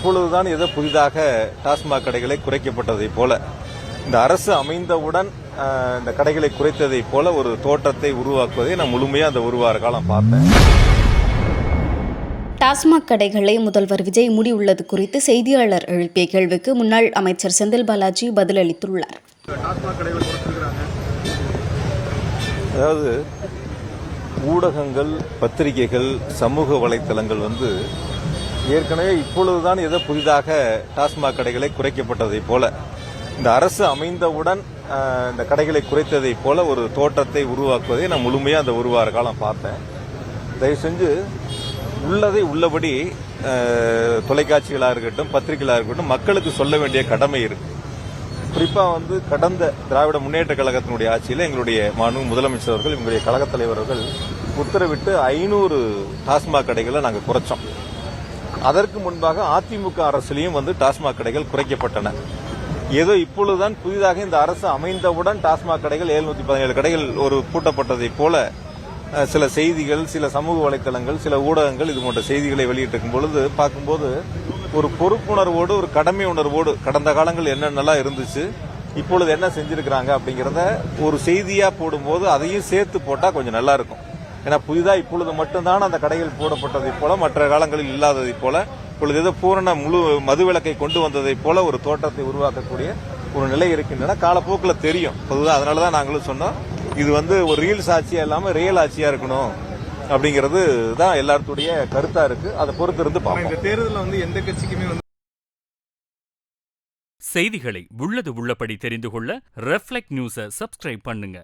இப்பொழுதுதான் ஏதோ புதிதாக டாஸ்மாக் கடைகளை குறைக்கப்பட்டதை போல இந்த அரசு அமைந்தவுடன் இந்த கடைகளை குறைத்ததை போல ஒரு தோற்றத்தை உருவாக்குவதை நான் முழுமையாக அந்த ஒரு வார காலம் பார்த்தேன். டாஸ்மாக் கடைகளை முதல்வர் விஜய் மூடியுள்ளது குறித்து செய்தியாளர் எழுப்பிய கேள்விக்கு முன்னாள் அமைச்சர் செந்தில் பாலாஜி பதிலளித்துள்ளார். அதாவது ஊடகங்கள், பத்திரிகைகள், சமூக வலைத்தளங்கள் ஏற்கனவே இப்பொழுதுதான் ஏதோ புதிதாக டாஸ்மாக் கடைகளை குறைக்கப்பட்டதை போல இந்த அரசு அமைந்தவுடன் இந்த கடைகளை குறைத்ததை போல ஒரு தோற்றத்தை உருவாக்குவதை நான் முழுமையாக அந்த ஒரு வார காலம் பார்த்தேன். தயவு செஞ்சு உள்ளதை உள்ளபடி தொலைக்காட்சிகளாக இருக்கட்டும், பத்திரிகைகளாக இருக்கட்டும், மக்களுக்கு சொல்ல வேண்டிய கடமை இருக்கு. குறிப்பாக கடந்த திராவிட முன்னேற்ற கழகத்தினுடைய ஆட்சியில் எங்களுடைய முதலமைச்சர் அவர்கள், எங்களுடைய கழகத் தலைவர்கள் உத்தரவிட்டு 500 டாஸ்மாக் கடைகளை நாங்கள் குறைச்சோம். அதற்கு முன்பாக அதிமுக அரசிலையும் டாஸ்மாக் கடைகள் குறைக்கப்பட்டன. ஏதோ இப்பொழுதுதான் புதிதாக இந்த அரசு அமைந்தவுடன் டாஸ்மாக் கடைகள் 717 கடைகள் பூட்டப்பட்டதை போல சில செய்திகள், சில சமூக வலைத்தளங்கள், சில ஊடகங்கள் இது போன்ற செய்திகளை வெளியிட்டிருக்கும் பொழுது பார்க்கும்போது ஒரு பொறுப்புணர்வோடு, ஒரு கடமை உணர்வோடு கடந்த காலங்கள் என்னென்னலாம் இருந்துச்சு, இப்பொழுது என்ன செஞ்சிருக்கிறாங்க அப்படிங்கிறத ஒரு செய்தியா போடும்போது அதையும் சேர்த்து போட்டா கொஞ்சம் நல்லா இருக்கும். ஏன்னா புதிதாக இப்பொழுது மட்டும்தான் அந்த கடைகள் போடப்பட்டதை போல, மற்ற காலங்களில் இல்லாததை போல, இப்பொழுது ஏதோ பூரண முழு மதுவிலக்கை கொண்டு வந்ததை போல ஒரு தோற்றத்தை உருவாக்கக்கூடிய ஒரு நிலை இருக்கின்றன. காலப்போக்கில் தெரியும். பொதுவாக அதனாலதான் நாங்களும் சொன்னோம், இது ஒரு ரீல்ஸ் ஆட்சியா இல்லாம ரியல் ஆட்சியா இருக்கணும் அப்படிங்கிறது தான் எல்லாருடைய கருத்தா இருக்கு. அதை பொறுத்து இருந்து பார்ப்போம். இந்த தேர்தலில் எந்த கட்சிக்குமே செய்திகளை உள்ளது உள்ளபடி தெரிந்து கொள்ள ரெஃப்ளெக்ட் நியூஸை சப்ஸ்கிரைப் பண்ணுங்க.